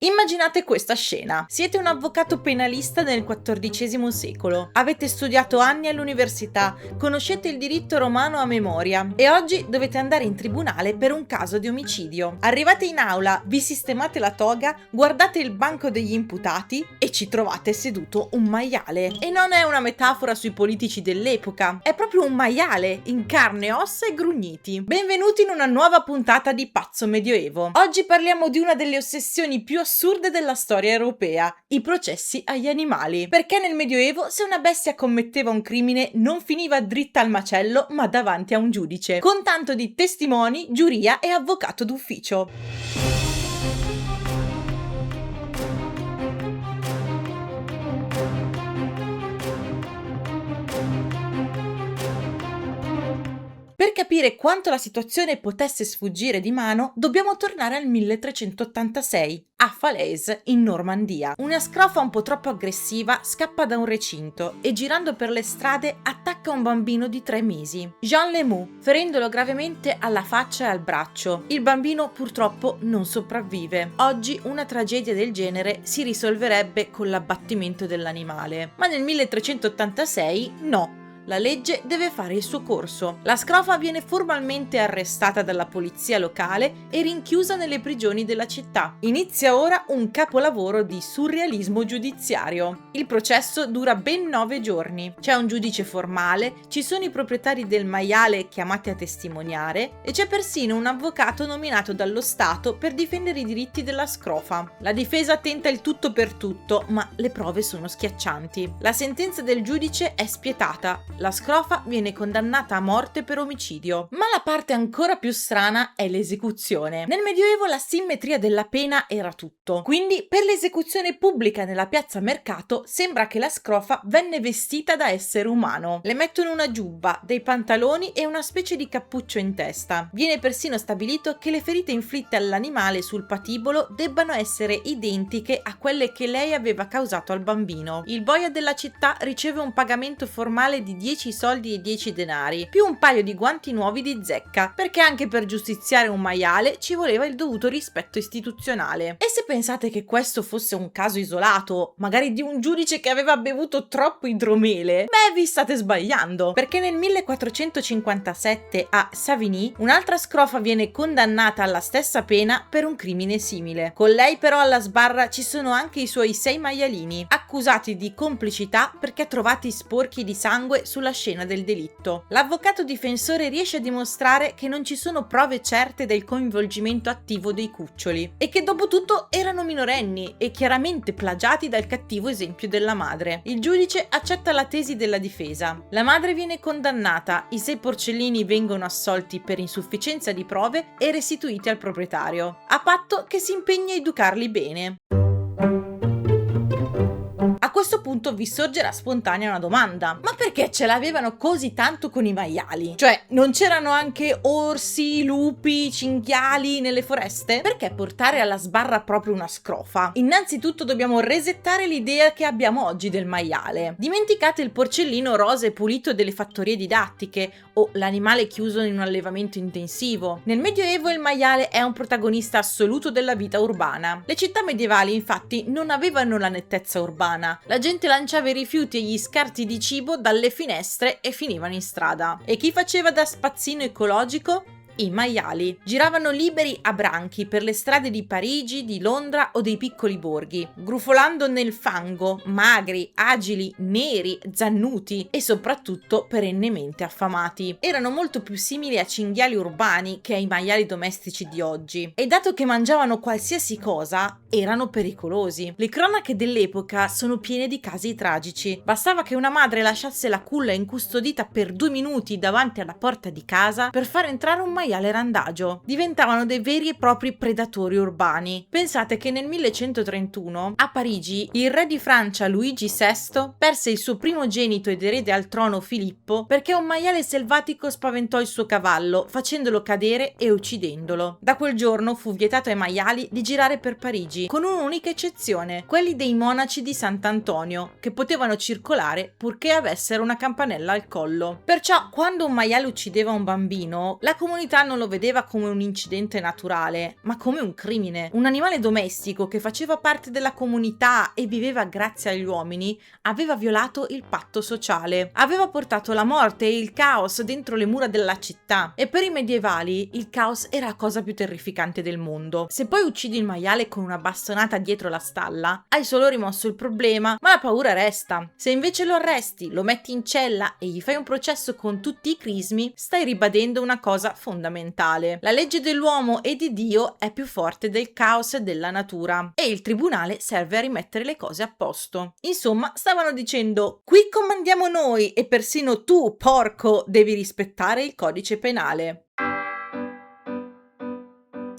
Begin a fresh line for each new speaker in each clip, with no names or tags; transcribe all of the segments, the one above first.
Immaginate questa scena. Siete un avvocato penalista nel XIV secolo. Avete studiato anni all'università, conoscete il diritto romano a memoria e oggi dovete andare in tribunale per un caso di omicidio. Arrivate in aula, vi sistemate la toga, guardate il banco degli imputati e ci trovate seduto un maiale. E non è una metafora sui politici dell'epoca, è proprio un maiale in carne, ossa e grugniti. Benvenuti in una nuova puntata di Pazzo Medioevo. Oggi parliamo di una delle ossessioni più assurde della storia europea, i processi agli animali. Perché nel Medioevo se una bestia commetteva un crimine non finiva dritta al macello ma davanti a un giudice, con tanto di testimoni, giuria e avvocato d'ufficio. Per capire quanto la situazione potesse sfuggire di mano, dobbiamo tornare al 1386, a Falaise, in Normandia. Una scrofa un po' troppo aggressiva scappa da un recinto e girando per le strade attacca un bambino di 3 mesi, Jean Lemoux, ferendolo gravemente alla faccia e al braccio. Il bambino purtroppo non sopravvive. Oggi una tragedia del genere si risolverebbe con l'abbattimento dell'animale, ma nel 1386 no. La legge deve fare il suo corso. La scrofa viene formalmente arrestata dalla polizia locale e rinchiusa nelle prigioni della città. Inizia ora un capolavoro di surrealismo giudiziario. Il processo dura ben 9 giorni. C'è un giudice formale, ci sono i proprietari del maiale chiamati a testimoniare e c'è persino un avvocato nominato dallo Stato per difendere i diritti della scrofa. La difesa tenta il tutto per tutto, ma le prove sono schiaccianti. La sentenza del giudice è spietata. La scrofa viene condannata a morte per omicidio. Ma la parte ancora più strana è l'esecuzione. Nel Medioevo la simmetria della pena era tutto. Quindi per l'esecuzione pubblica nella piazza Mercato sembra che la scrofa venne vestita da essere umano. Le mettono una giubba, dei pantaloni e una specie di cappuccio in testa. Viene persino stabilito che le ferite inflitte all'animale sul patibolo debbano essere identiche a quelle che lei aveva causato al bambino. Il boia della città riceve un pagamento formale di 10 soldi e 10 denari, più un paio di guanti nuovi di zecca, perché anche per giustiziare un maiale ci voleva il dovuto rispetto istituzionale. E se pensate che questo fosse un caso isolato, magari di un giudice che aveva bevuto troppo idromele, beh, vi state sbagliando, perché nel 1457 a Savigny un'altra scrofa viene condannata alla stessa pena per un crimine simile. Con lei però alla sbarra ci sono anche i suoi 6 maialini, accusati di complicità perché trovati sporchi di sangue sulla scena del delitto. L'avvocato difensore riesce a dimostrare che non ci sono prove certe del coinvolgimento attivo dei cuccioli e che dopo tutto erano minorenni e chiaramente plagiati dal cattivo esempio della madre. Il giudice accetta la tesi della difesa. La madre viene condannata, i 6 porcellini vengono assolti per insufficienza di prove e restituiti al proprietario, a patto che si impegni a educarli bene. A questo punto vi sorgerà spontanea una domanda: ma perché ce l'avevano così tanto con i maiali? Cioè, non c'erano anche orsi, lupi, cinghiali nelle foreste? Perché portare alla sbarra proprio una scrofa? Innanzitutto dobbiamo resettare l'idea che abbiamo oggi del maiale. Dimenticate il porcellino rosa e pulito delle fattorie didattiche o l'animale chiuso in un allevamento intensivo. Nel Medioevo il maiale è un protagonista assoluto della vita urbana. Le città medievali infatti non avevano la nettezza urbana. La gente lanciava i rifiuti e gli scarti di cibo dalle finestre e finivano in strada. E chi faceva da spazzino ecologico? I maiali. Giravano liberi a branchi per le strade di Parigi, di Londra o dei piccoli borghi, grufolando nel fango, magri, agili, neri, zannuti e soprattutto perennemente affamati. Erano molto più simili a cinghiali urbani che ai maiali domestici di oggi e dato che mangiavano qualsiasi cosa, erano pericolosi. Le cronache dell'epoca sono piene di casi tragici. Bastava che una madre lasciasse la culla incustodita per 2 minuti davanti alla porta di casa per far entrare un maiale randagio. Diventavano dei veri e propri predatori urbani. Pensate che nel 1131 a Parigi il re di Francia Luigi VI perse il suo primogenito ed erede al trono Filippo perché un maiale selvatico spaventò il suo cavallo facendolo cadere e uccidendolo. Da quel giorno fu vietato ai maiali di girare per Parigi, con un'unica eccezione, quelli dei monaci di Sant'Antonio, che potevano circolare purché avessero una campanella al collo. Perciò quando un maiale uccideva un bambino, la comunità comunità non lo vedeva come un incidente naturale, ma come un crimine. Un animale domestico che faceva parte della comunità e viveva grazie agli uomini aveva violato il patto sociale, aveva portato la morte e il caos dentro le mura della città, e per i medievali il caos era la cosa più terrificante del mondo. Se poi uccidi il maiale con una bastonata dietro la stalla, hai solo rimosso il problema, ma la paura resta. Se invece lo arresti, lo metti in cella e gli fai un processo con tutti i crismi, stai ribadendo una cosa fondamentale: la legge dell'uomo e di Dio è più forte del caos e della natura, e il tribunale serve a rimettere le cose a posto. Insomma, stavano dicendo: qui comandiamo noi e persino tu, porco, devi rispettare il codice penale.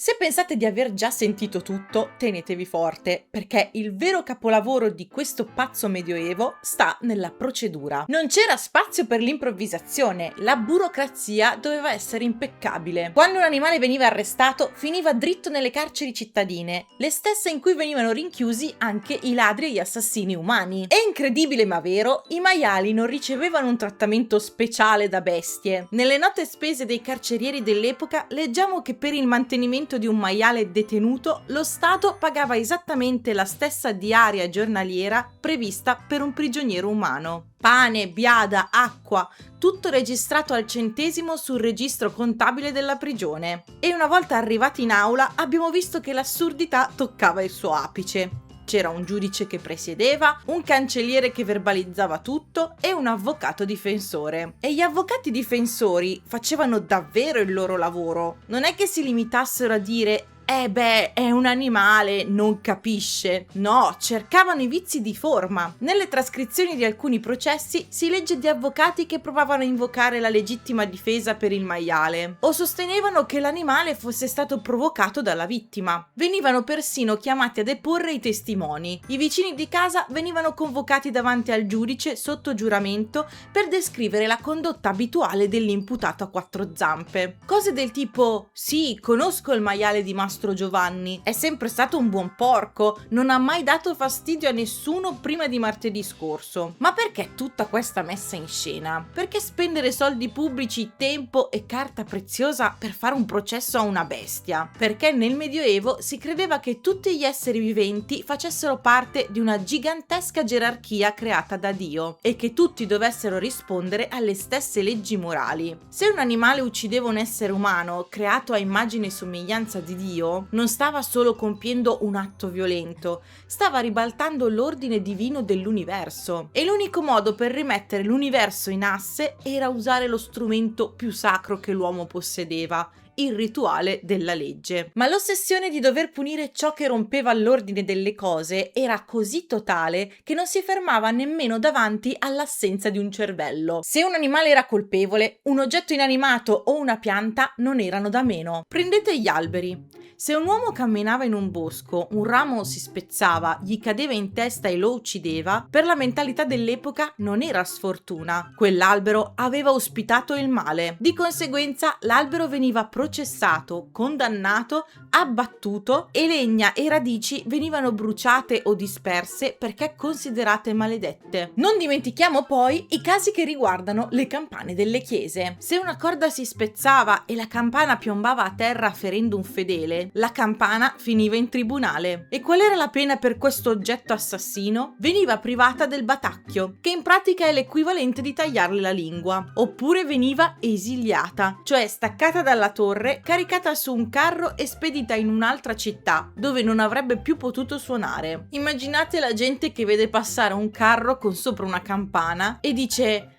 Se pensate di aver già sentito tutto, tenetevi forte, perché il vero capolavoro di questo pazzo medioevo sta nella procedura. Non c'era spazio per l'improvvisazione, la burocrazia doveva essere impeccabile. Quando un animale veniva arrestato, finiva dritto nelle carceri cittadine, le stesse in cui venivano rinchiusi anche i ladri e gli assassini umani. È incredibile ma vero, i maiali non ricevevano un trattamento speciale da bestie. Nelle note spese dei carcerieri dell'epoca leggiamo che per il mantenimento di un maiale detenuto lo Stato pagava esattamente la stessa diaria giornaliera prevista per un prigioniero umano. Pane, biada, acqua, tutto registrato al centesimo sul registro contabile della prigione. E una volta arrivati in aula abbiamo visto che l'assurdità toccava il suo apice. C'era un giudice che presiedeva, un cancelliere che verbalizzava tutto e un avvocato difensore. E gli avvocati difensori facevano davvero il loro lavoro. Non è che si limitassero a dire è un animale, non capisce. No, cercavano i vizi di forma. Nelle trascrizioni di alcuni processi si legge di avvocati che provavano a invocare la legittima difesa per il maiale, o sostenevano che l'animale fosse stato provocato dalla vittima. Venivano persino chiamati a deporre i testimoni. I vicini di casa venivano convocati davanti al giudice sotto giuramento per descrivere la condotta abituale dell'imputato a quattro zampe. Cose del tipo: sì, conosco il maiale di Mastro Giovanni, è sempre stato un buon porco, non ha mai dato fastidio a nessuno prima di martedì scorso. Ma perché tutta questa messa in scena? Perché spendere soldi pubblici, tempo e carta preziosa per fare un processo a una bestia? Perché nel Medioevo si credeva che tutti gli esseri viventi facessero parte di una gigantesca gerarchia creata da Dio e che tutti dovessero rispondere alle stesse leggi morali. Se un animale uccideva un essere umano creato a immagine e somiglianza di Dio, non stava solo compiendo un atto violento, stava ribaltando l'ordine divino dell'universo. E l'unico modo per rimettere l'universo in asse era usare lo strumento più sacro che l'uomo possedeva: il rituale della legge. Ma l'ossessione di dover punire ciò che rompeva l'ordine delle cose era così totale che non si fermava nemmeno davanti all'assenza di un cervello. Se un animale era colpevole, un oggetto inanimato o una pianta non erano da meno. Prendete gli alberi. Se un uomo camminava in un bosco, un ramo si spezzava, gli cadeva in testa e lo uccideva, per la mentalità dell'epoca non era sfortuna. Quell'albero aveva ospitato il male. Di conseguenza l'albero veniva processato, condannato, abbattuto e legna e radici venivano bruciate o disperse perché considerate maledette. Non dimentichiamo poi i casi che riguardano le campane delle chiese. Se una corda si spezzava e la campana piombava a terra ferendo un fedele, la campana finiva in tribunale. E qual era la pena per questo oggetto assassino? Veniva privata del batacchio, che in pratica è l'equivalente di tagliarle la lingua, oppure veniva esiliata, cioè staccata dalla torre, caricata su un carro e spedita in un'altra città, dove non avrebbe più potuto suonare. Immaginate la gente che vede passare un carro con sopra una campana e dice: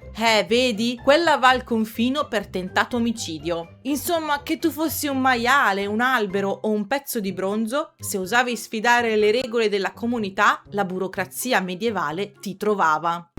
vedi, quella va al confino per tentato omicidio. Insomma, che tu fossi un maiale, un albero o un pezzo di bronzo, se osavi sfidare le regole della comunità, la burocrazia medievale ti trovava.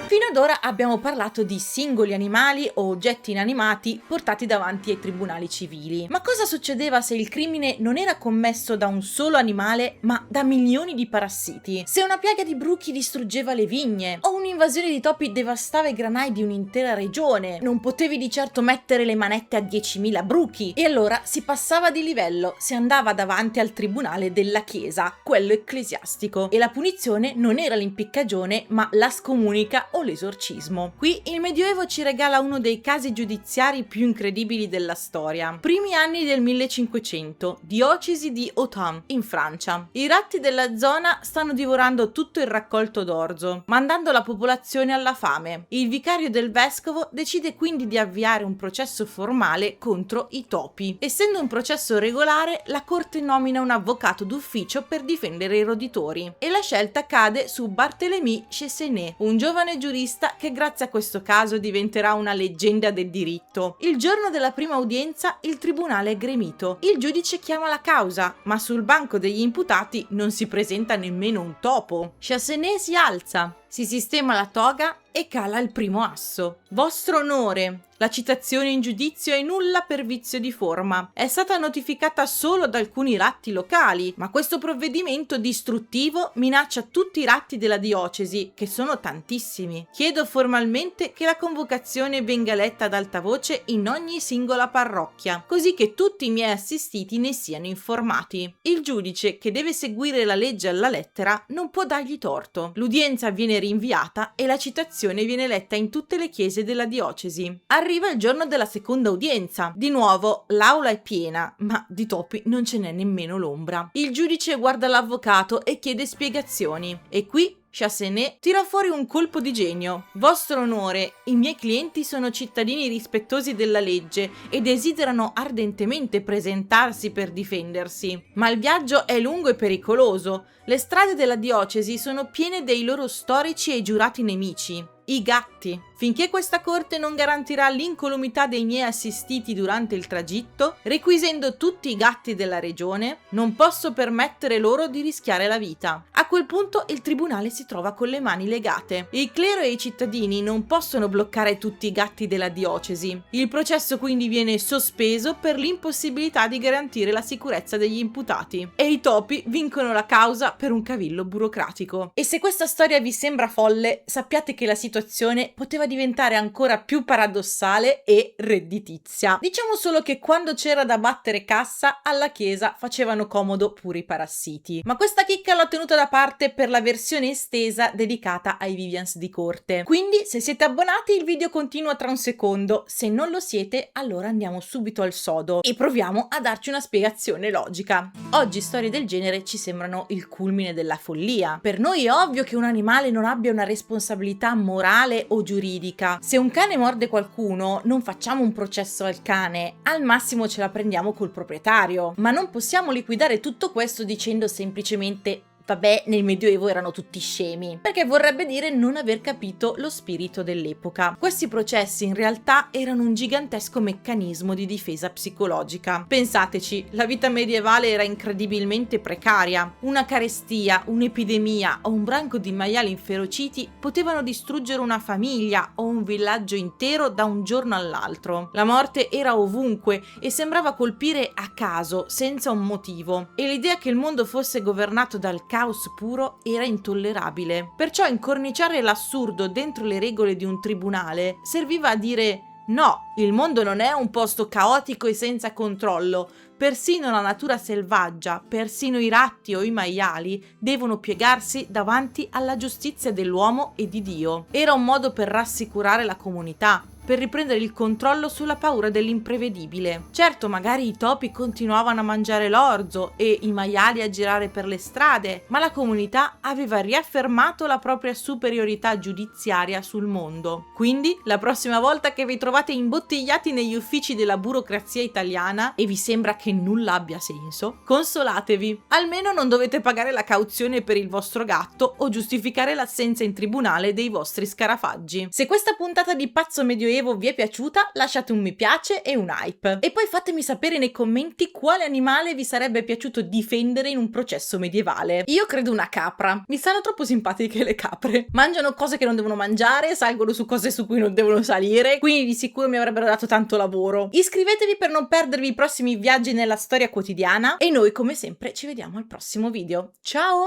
Fino ad ora abbiamo parlato di singoli animali o oggetti inanimati portati davanti ai tribunali civili. Ma cosa succedeva se il crimine non era commesso da un solo animale, ma da milioni di parassiti? Se una piaga di bruchi distruggeva le vigne, o un'invasione di topi devastava i granai di un'intera regione, non potevi di certo mettere le manette a 10.000 bruchi. E allora si passava di livello, si andava davanti al tribunale della chiesa, quello ecclesiastico, e la punizione non era l'impiccagione, ma la scomunica o l'esorcismo. esorcismo. Qui il Medioevo ci regala uno dei casi giudiziari più incredibili della storia. Primi anni del 1500, diocesi di Autun, in Francia. I ratti della zona stanno divorando tutto il raccolto d'orzo, mandando la popolazione alla fame. Il vicario del vescovo decide quindi di avviare un processo formale contro i topi. Essendo un processo regolare, la corte nomina un avvocato d'ufficio per difendere i roditori e la scelta cade su Barthélemy Chessenet, un giovane giurista che grazie a questo caso diventerà una leggenda del diritto. Il giorno della prima udienza il tribunale è gremito. Il giudice chiama la causa, ma sul banco degli imputati non si presenta nemmeno un topo. Chessenet si alza, si sistema la toga e cala il primo asso. Vostro onore, la citazione in giudizio è nulla per vizio di forma. È stata notificata solo ad alcuni ratti locali, ma questo provvedimento distruttivo minaccia tutti i ratti della diocesi, che sono tantissimi. Chiedo formalmente che la convocazione venga letta ad alta voce in ogni singola parrocchia, così che tutti i miei assistiti ne siano informati. Il giudice, che deve seguire la legge alla lettera, non può dargli torto. L'udienza viene rinviata e la citazione viene letta in tutte le chiese della diocesi. Arriva il giorno della seconda udienza. Di nuovo l'aula è piena, ma di topi non ce n'è nemmeno l'ombra. Il giudice guarda l'avvocato e chiede spiegazioni. E qui Chessenet tira fuori un colpo di genio. Vostro onore, i miei clienti sono cittadini rispettosi della legge e desiderano ardentemente presentarsi per difendersi. Ma il viaggio è lungo e pericoloso. Le strade della diocesi sono piene dei loro storici e giurati nemici, i gatti. Finché questa corte non garantirà l'incolumità dei miei assistiti durante il tragitto, requisendo tutti i gatti della regione, non posso permettere loro di rischiare la vita. A quel punto il tribunale si trova con le mani legate. Il clero e i cittadini non possono bloccare tutti i gatti della diocesi. Il processo quindi viene sospeso per l'impossibilità di garantire la sicurezza degli imputati. E i topi vincono la causa per un cavillo burocratico. E se questa storia vi sembra folle, sappiate che la situazione poteva diventare ancora più paradossale e redditizia. Diciamo solo che quando c'era da battere cassa, alla chiesa facevano comodo pure i parassiti. Ma questa chicca l'ho tenuta da parte per la versione estesa dedicata ai Vivians di corte. Quindi, se siete abbonati, il video continua tra un secondo. Se non lo siete, allora andiamo subito al sodo e proviamo a darci una spiegazione logica. Oggi storie del genere ci sembrano il culmine della follia. Per noi è ovvio che un animale non abbia una responsabilità morale o giuridica. Se un cane morde qualcuno, non facciamo un processo al cane, al massimo ce la prendiamo col proprietario. Ma non possiamo liquidare tutto questo dicendo semplicemente: vabbè, nel Medioevo erano tutti scemi, perché vorrebbe dire non aver capito lo spirito dell'epoca. Questi processi in realtà erano un gigantesco meccanismo di difesa psicologica. Pensateci, la vita medievale era incredibilmente precaria. Una carestia, un'epidemia o un branco di maiali inferociti potevano distruggere una famiglia o un villaggio intero da un giorno all'altro. La morte era ovunque e sembrava colpire a caso, senza un motivo. E l'idea che il mondo fosse governato dal caos puro era intollerabile. Perciò incorniciare l'assurdo dentro le regole di un tribunale serviva a dire: no, il mondo non è un posto caotico e senza controllo. Persino la natura selvaggia, persino i ratti o i maiali devono piegarsi davanti alla giustizia dell'uomo e di Dio. Era un modo per rassicurare la comunità, per riprendere il controllo sulla paura dell'imprevedibile. Certo, magari i topi continuavano a mangiare l'orzo e i maiali a girare per le strade, ma la comunità aveva riaffermato la propria superiorità giudiziaria sul mondo. Quindi, la prossima volta che vi trovate imbottigliati negli uffici della burocrazia italiana e vi sembra che nulla abbia senso, consolatevi. Almeno non dovete pagare la cauzione per il vostro gatto o giustificare l'assenza in tribunale dei vostri scarafaggi. Se questa puntata di Pazzo Medioevo vi è piaciuta, lasciate un mi piace e un hype. E poi fatemi sapere nei commenti quale animale vi sarebbe piaciuto difendere in un processo medievale. Io credo una capra. Mi stanno troppo simpatiche le capre. Mangiano cose che non devono mangiare, salgono su cose su cui non devono salire, quindi di sicuro mi avrebbero dato tanto lavoro. Iscrivetevi per non perdervi i prossimi viaggi nella storia quotidiana e noi come sempre ci vediamo al prossimo video. Ciao!